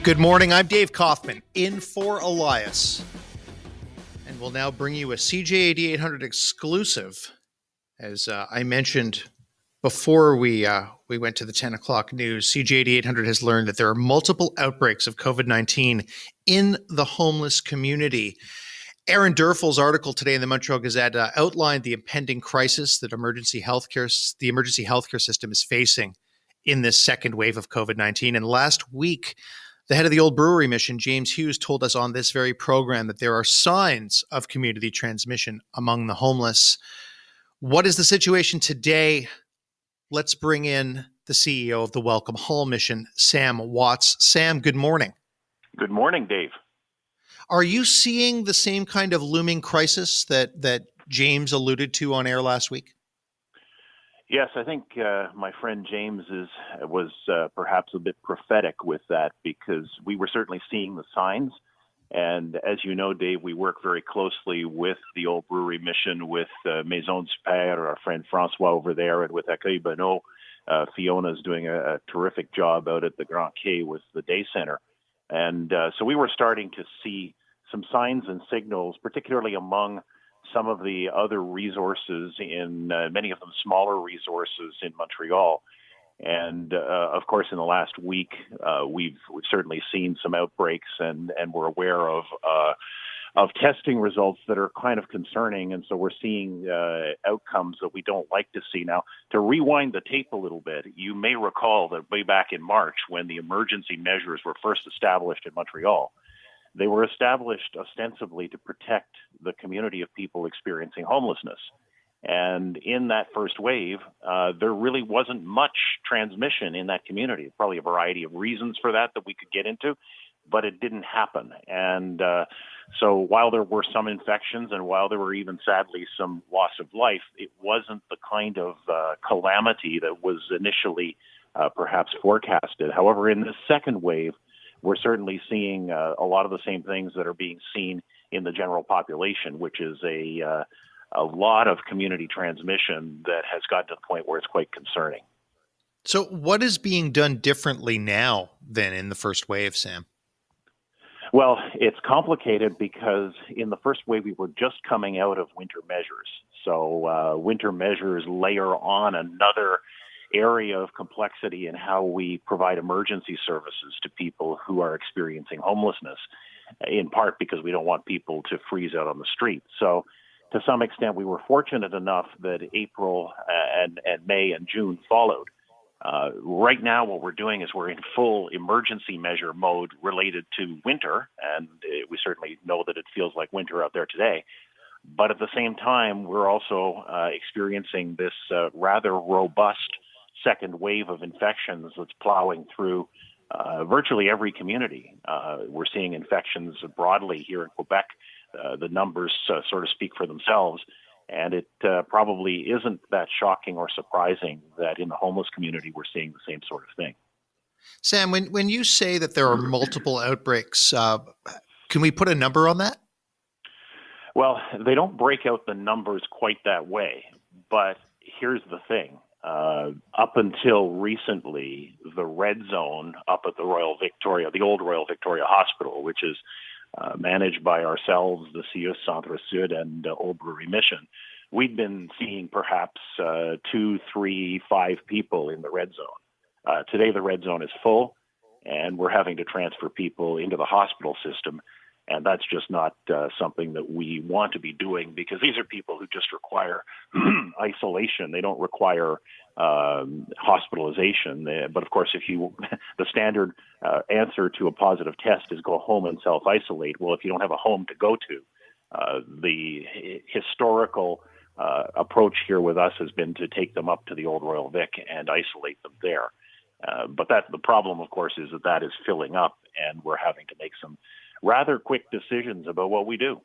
Good morning. I'm Dave Kaufman, in for Elias, and we'll now bring you a CJAD 800 exclusive. As I mentioned before we went to the 10 o'clock news, CJAD 800 has learned that there are multiple outbreaks of COVID-19 in the homeless community. Aaron Durfell's article today in the Montreal Gazette outlined the impending crisis that the emergency healthcare system is facing in this second wave of COVID-19. And last week, the head of the Old Brewery Mission, James Hughes, told us on this very program that there are signs of community transmission among the homeless. What is the situation today? Let's bring in the CEO of the Welcome Hall Mission, Sam Watts. Sam, good morning. Good morning, Dave. Are you seeing the same kind of looming crisis that James alluded to on air last week? Yes, I think my friend James was perhaps a bit prophetic with that, because we were certainly seeing the signs. And as you know, Dave, we work very closely with the Old Brewery Mission, with Maison du Père, our friend Francois over there, and with Accueil Benoît. Fiona's doing a terrific job out at the Grand Quai with the day center. And so we were starting to see some signs and signals, particularly among some of the other resources in many of them smaller resources in Montreal. And of course, in the last week, we've certainly seen some outbreaks, and we're aware of testing results that are kind of concerning. And so we're seeing outcomes that we don't like to see. Now, to rewind the tape a little bit, you may recall that way back in March, when the emergency measures were first established in Montreal, they were established ostensibly to protect the community of people experiencing homelessness. And in that first wave, there really wasn't much transmission in that community. Probably a variety of reasons for that we could get into, but it didn't happen. And so while there were some infections, and while there were even sadly some loss of life, it wasn't the kind of calamity that was initially perhaps forecasted. However, in this second wave, we're certainly seeing a lot of the same things that are being seen in the general population, which is a lot of community transmission that has gotten to the point where it's quite concerning. So what is being done differently now than in the first wave, Sam? Well, it's complicated because in the first wave, we were just coming out of winter measures. So winter measures layer on another area of complexity in how we provide emergency services to people who are experiencing homelessness, in part because we don't want people to freeze out on the street. So to some extent, we were fortunate enough that April and May and June followed. Right now, what we're doing is we're in full emergency measure mode related to winter, and we certainly know that it feels like winter out there today. But at the same time, we're also experiencing this rather robust second wave of infections that's plowing through virtually every community. We're seeing infections broadly here in Quebec. The numbers sort of speak for themselves, and it probably isn't that shocking or surprising that in the homeless community we're seeing the same sort of thing. Sam, when you say that there are multiple outbreaks, can we put a number on that? Well, they don't break out the numbers quite that way, but here's the thing. Up until recently, the red zone up at the old Royal Victoria Hospital, which is managed by ourselves, the CIUS Centre Sud, and Old Brewery Mission, we'd been seeing perhaps 2, 3, 5 people in the red zone. Today, the red zone is full, and we're having to transfer people into the hospital system. And that's just not something that we want to be doing, because these are people who just require isolation. They don't require hospitalization. But of course, the standard answer to a positive test is go home and self-isolate. Well, if you don't have a home to go to, the historical approach here with us has been to take them up to the Old Royal Vic and isolate them there. But the problem, of course, is that is filling up, and we're having to make some rather quick decisions about what we do.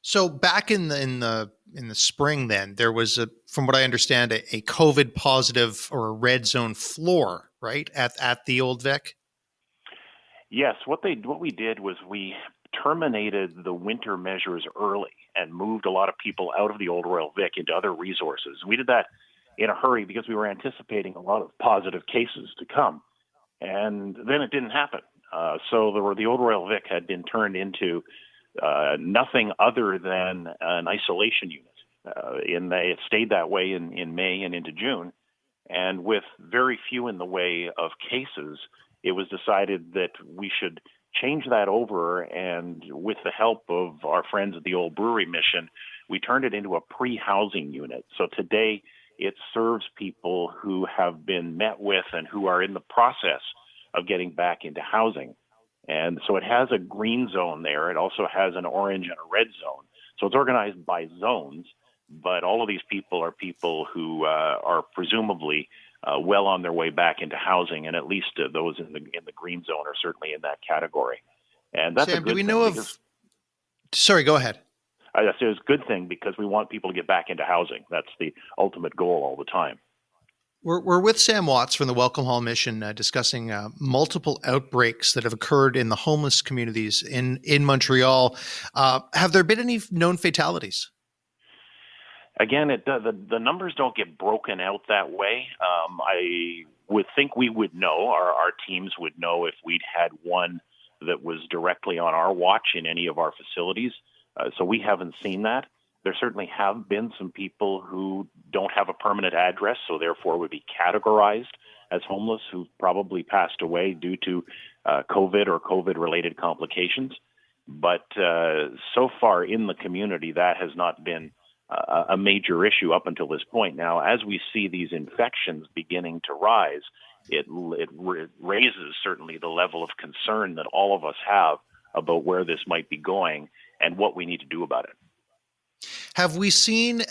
So back in the spring, then there was from what I understand, a COVID positive or a red zone floor, right, at the Old Vic. Yes, what we did was we terminated the winter measures early and moved a lot of people out of the Old Royal Vic into other resources. We did that in a hurry because we were anticipating a lot of positive cases to come, and then it didn't happen. So the old Royal Vic had been turned into nothing other than an isolation unit. It stayed that way in May and into June. And with very few in the way of cases, it was decided that we should change that over. And with the help of our friends at the Old Brewery Mission, we turned it into a pre-housing unit. So today it serves people who have been met with and who are in the process of getting back into housing. And so it has a green zone there. It also has an orange and a red zone. So it's organized by zones. But all of these people are people who are presumably well on their way back into housing, and at least those in the green zone are certainly in that category. And that's Sam, a good do we thing. know of? Sorry, go ahead. I say it's a good thing because we want people to get back into housing. That's the ultimate goal all the time. We're with Sam Watts from the Welcome Hall Mission discussing multiple outbreaks that have occurred in the homeless communities in Montreal. Have there been any known fatalities? Again, the numbers don't get broken out that way. I would think we would know, our teams would know if we'd had one that was directly on our watch in any of our facilities. So we haven't seen that. There certainly have been some people who don't have a permanent address, so therefore would be categorized as homeless, who probably passed away due to COVID or COVID-related complications. But so far in the community, that has not been a major issue up until this point. Now, as we see these infections beginning to rise, it raises certainly the level of concern that all of us have about where this might be going and what we need to do about it. Have we seen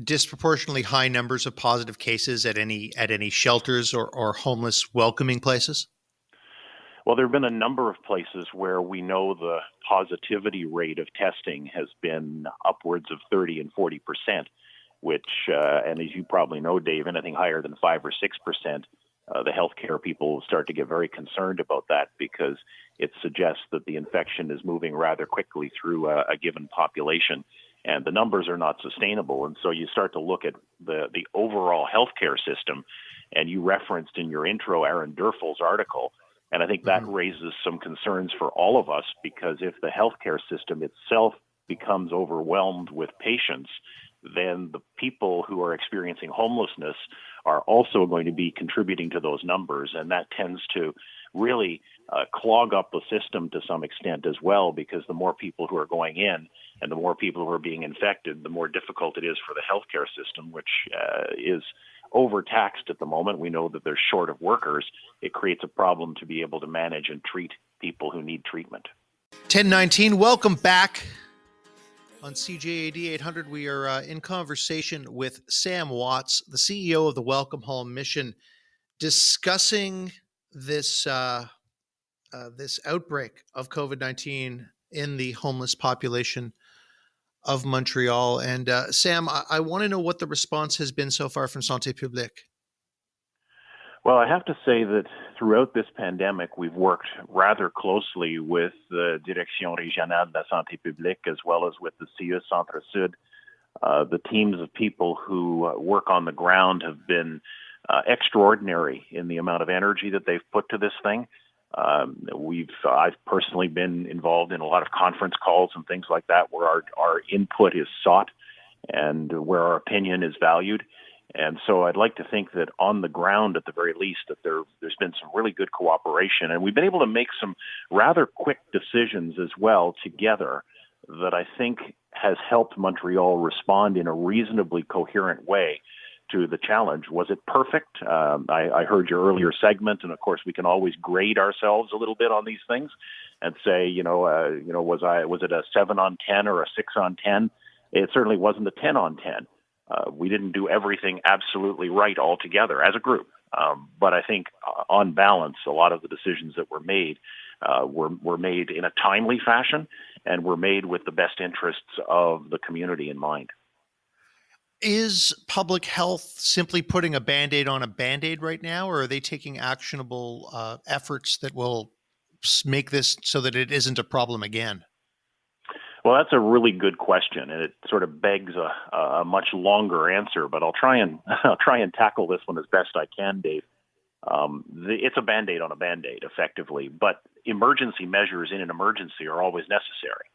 disproportionately high numbers of positive cases at any shelters or homeless welcoming places? Well, there have been a number of places where we know the positivity rate of testing has been upwards of 30 and 40%, which, and as you probably know, Dave, anything higher than 5 or 6%, the healthcare people will start to get very concerned about that because it suggests that the infection is moving rather quickly through a given population. And the numbers are not sustainable. And so you start to look at the overall healthcare system, and you referenced in your intro Aaron Durfel's article. And I think that raises some concerns for all of us, because if the healthcare system itself becomes overwhelmed with patients, then the people who are experiencing homelessness are also going to be contributing to those numbers. And that tends to really clog up the system to some extent as well, because the more people who are going in and the more people who are being infected, the more difficult it is for the healthcare system, which is overtaxed at the moment. We know that they're short of workers. It creates a problem to be able to manage and treat people who need treatment. 1019, welcome back. On CJAD 800, we are in conversation with Sam Watts, the CEO of the Welcome Hall Mission, discussing this this outbreak of COVID-19 in the homeless population of Montreal. And Sam, I want to know what the response has been so far from Santé Publique. Well, I have to say that throughout this pandemic, we've worked rather closely with the Direction Régionale de la Santé Publique, as well as with the CIUS Centre Sud. The teams of people who work on the ground have been extraordinary in the amount of energy that they've put to this thing. I've personally been involved in a lot of conference calls and things like that, where our input is sought and where our opinion is valued. And so I'd like to think that on the ground, at the very least, that there's been some really good cooperation. And we've been able to make some rather quick decisions as well together that I think has helped Montreal respond in a reasonably coherent way to the challenge. Was it perfect? I heard your earlier segment, and of course we can always grade ourselves a little bit on these things and say, was it a 7 on 10 or a 6 on 10? It certainly wasn't a 10 on 10. We didn't do everything absolutely right altogether as a group. But I think on balance, a lot of the decisions that were made were made in a timely fashion and were made with the best interests of the community in mind. Is public health simply putting a Band-Aid on a Band-Aid right now, or are they taking actionable efforts that will make this so that it isn't a problem again? Well, that's a really good question, and it sort of begs a much longer answer. But I'll try and tackle this one as best I can, Dave. It's a Band-Aid on a Band-Aid, effectively. But emergency measures in an emergency are always necessary.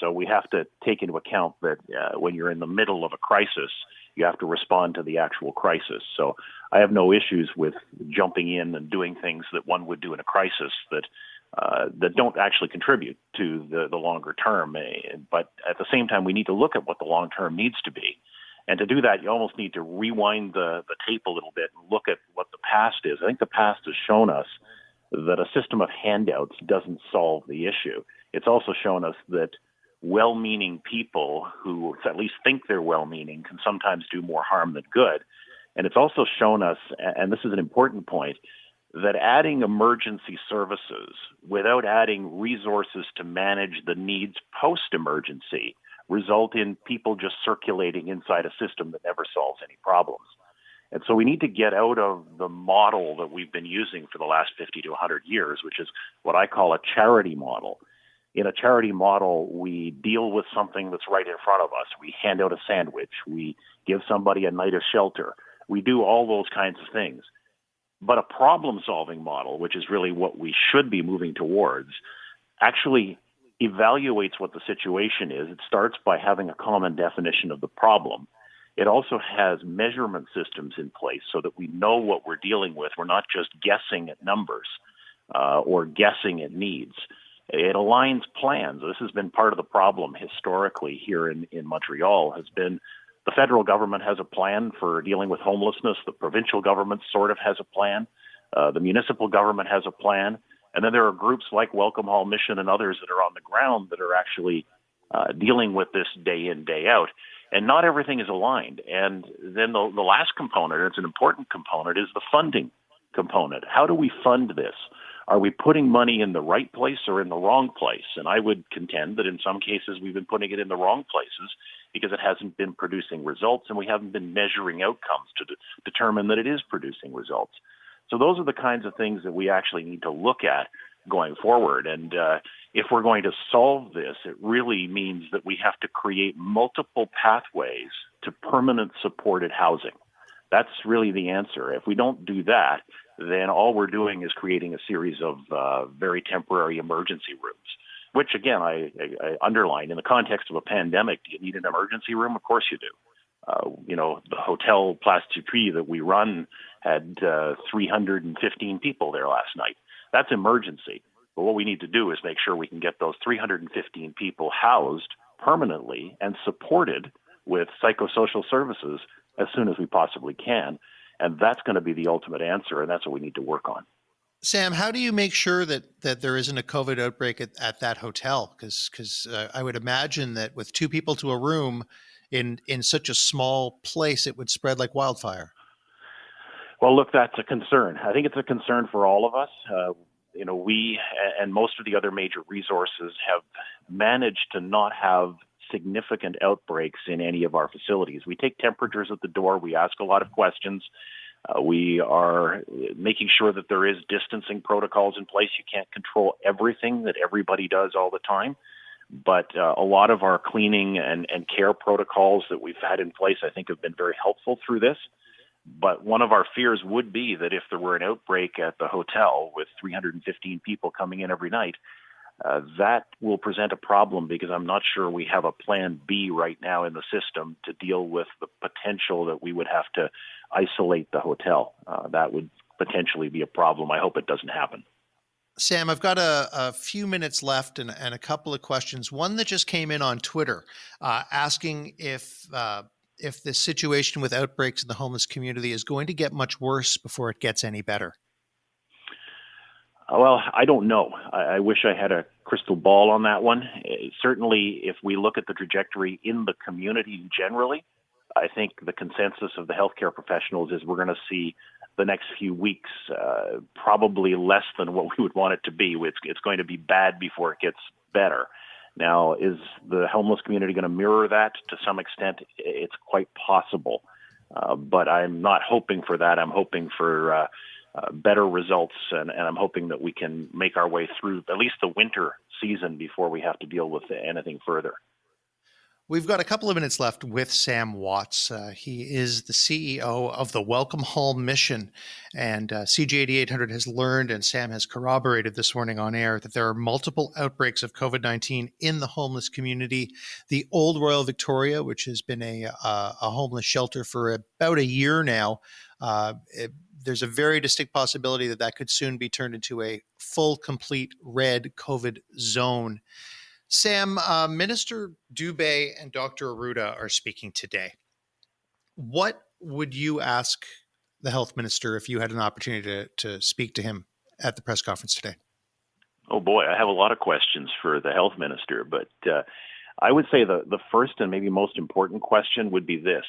So we have to take into account that when you're in the middle of a crisis, you have to respond to the actual crisis. So I have no issues with jumping in and doing things that one would do in a crisis that don't actually contribute to the longer term. But at the same time, we need to look at what the long term needs to be. And to do that, you almost need to rewind the tape a little bit and look at what the past is. I think the past has shown us that a system of handouts doesn't solve the issue. It's also shown us that well-meaning people who at least think they're well-meaning can sometimes do more harm than good. And it's also shown us, and this is an important point, that adding emergency services without adding resources to manage the needs post-emergency result in people just circulating inside a system that never solves any problems. And so we need to get out of the model that we've been using for the last 50 to 100 years, which is what I call a charity model. In a charity model, we deal with something that's right in front of us. We hand out a sandwich. We give somebody a night of shelter. We do all those kinds of things. But a problem-solving model, which is really what we should be moving towards, actually evaluates what the situation is. It starts by having a common definition of the problem. It also has measurement systems in place so that we know what we're dealing with. We're not just guessing at numbers or guessing at needs. It aligns plans. This has been part of the problem historically here in Montreal, has been the federal government has a plan for dealing with homelessness. The provincial government sort of has a plan. The municipal government has a plan. And then there are groups like Welcome Hall Mission and others that are on the ground that are actually dealing with this day in, day out. And not everything is aligned. And then the last component, it's an important component, is the funding component. How do we fund this? Are we putting money in the right place or in the wrong place? And I would contend that in some cases we've been putting it in the wrong places because it hasn't been producing results and we haven't been measuring outcomes to determine that it is producing results. So those are the kinds of things that we actually need to look at going forward. And if we're going to solve this, it really means that we have to create multiple pathways to permanent supported housing. That's really the answer. If we don't do that, then all we're doing is creating a series of very temporary emergency rooms, which, again, I underline, in the context of a pandemic, do you need an emergency room? Of course you do. The Hotel Place du Puy that we run had 315 people there last night. That's emergency. But what we need to do is make sure we can get those 315 people housed permanently and supported with psychosocial services as soon as we possibly can. And that's going to be the ultimate answer, and that's what we need to work on. Sam, how do you make sure that there isn't a COVID outbreak at that hotel? Because I would imagine that with two people to a room in such a small place, it would spread like wildfire. Well, look, that's a concern. I think it's a concern for all of us. We and most of the other major resources have managed to not have significant outbreaks in any of our facilities. We take temperatures at the door. We ask a lot of questions. We are making sure that there is distancing protocols in place. You can't control everything that everybody does all the time. But a lot of our cleaning and care protocols that we've had in place, I think, have been very helpful through this. But one of our fears would be that if there were an outbreak at the hotel with 315 people coming in every night, that will present a problem because I'm not sure we have a plan B right now in the system to deal with the potential that we would have to isolate the hotel. That would potentially be a problem. I hope it doesn't happen. Sam, I've got a few minutes left and a couple of questions. One that just came in on Twitter asking if the situation with outbreaks in the homeless community is going to get much worse before it gets any better. Well, I don't know. I wish I had a crystal ball on that one. Certainly, if we look at the trajectory in the community generally, I think the consensus of the healthcare professionals is we're going to see the next few weeks probably less than what we would want it to be. It's going to be bad before it gets better. Now, is the homeless community going to mirror that to some extent? It's quite possible. But I'm not hoping for that. I'm hoping for better results, and I'm hoping that we can make our way through at least the winter season before we have to deal with anything further. We've got a couple of minutes left with Sam Watts. He is the CEO of the Welcome Hall Mission. And CJ8800 has learned, and Sam has corroborated this morning on air, that there are multiple outbreaks of COVID-19 in the homeless community. The Old Royal Victoria, which has been a homeless shelter for about a year now, there's a very distinct possibility that that could soon be turned into a full, complete red COVID zone. Sam, Minister Dubé and Dr. Arruda are speaking today. What would you ask the health minister if you had an opportunity to speak to him at the press conference today? Oh boy, I have a lot of questions for the health minister, but I would say the first and maybe most important question would be this.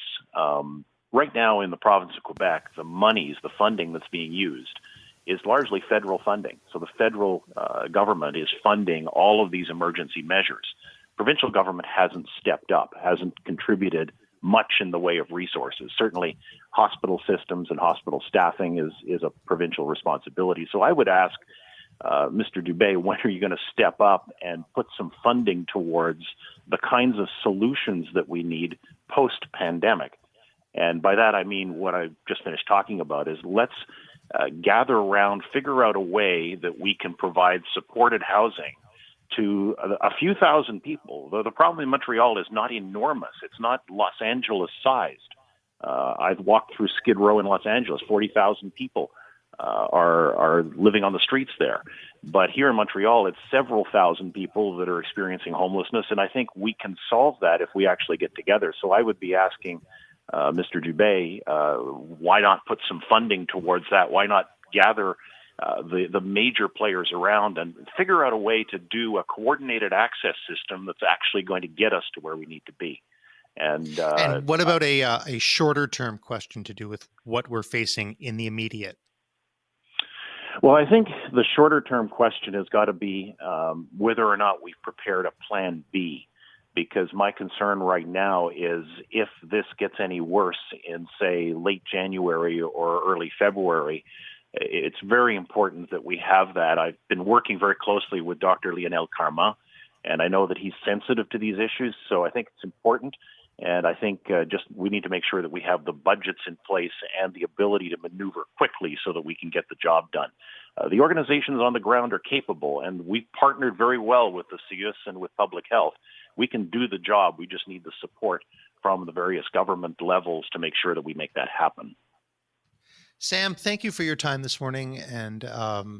Right now in the province of Quebec, the funding that's being used is largely federal funding. So the federal government is funding all of these emergency measures. Provincial government hasn't stepped up, hasn't contributed much in the way of resources. Certainly hospital systems and hospital staffing is a provincial responsibility. So I would ask Mr. Dubé, when are you going to step up and put some funding towards the kinds of solutions that we need post-pandemic? And by that I mean what I just finished talking about is let's gather around, figure out a way that we can provide supported housing to a few thousand people. Though the problem in Montreal is not enormous. It's not Los Angeles sized. I've walked through Skid Row in Los Angeles. 40,000 people are living on the streets there. But here in Montreal, it's several thousand people that are experiencing homelessness. And I think we can solve that if we actually get together. So I would be asking Mr. Dubé, why not put some funding towards that? Why not gather the major players around and figure out a way to do a coordinated access system that's actually going to get us to where we need to be? And what about a shorter term question to do with what we're facing in the immediate? Well, I think the shorter term question has got to be whether or not we've prepared a plan B. Because my concern right now is if this gets any worse in, say, late January or early February, it's very important that we have that. I've been working very closely with Dr. Lionel Carman, and I know that he's sensitive to these issues, so I think it's important. And I think just we need to make sure that we have the budgets in place and the ability to maneuver quickly so that we can get the job done. The organizations on the ground are capable, and we've partnered very well with the CIUS and with public health. We can do the job. We just need the support from the various government levels to make sure that we make that happen. Sam, thank you for your time this morning and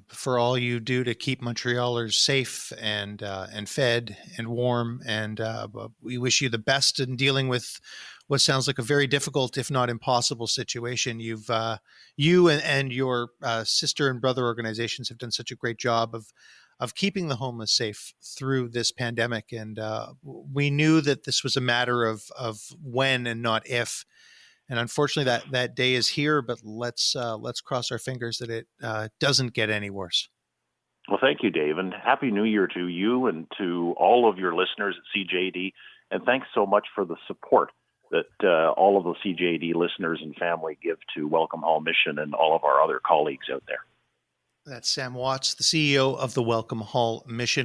for all you do to keep Montrealers safe and fed and warm. And we wish you the best in dealing with what sounds like a very difficult, if not impossible, situation. You and your sister and brother organizations have done such a great job of keeping the homeless safe through this pandemic. And we knew that this was a matter of when and not if. And unfortunately, that day is here, but let's cross our fingers that it doesn't get any worse. Well, thank you, Dave, and Happy New Year to you and to all of your listeners at CJD. And thanks so much for the support that all of the CJD listeners and family give to Welcome Hall Mission and all of our other colleagues out there. That's Sam Watts, the CEO of the Welcome Hall Mission.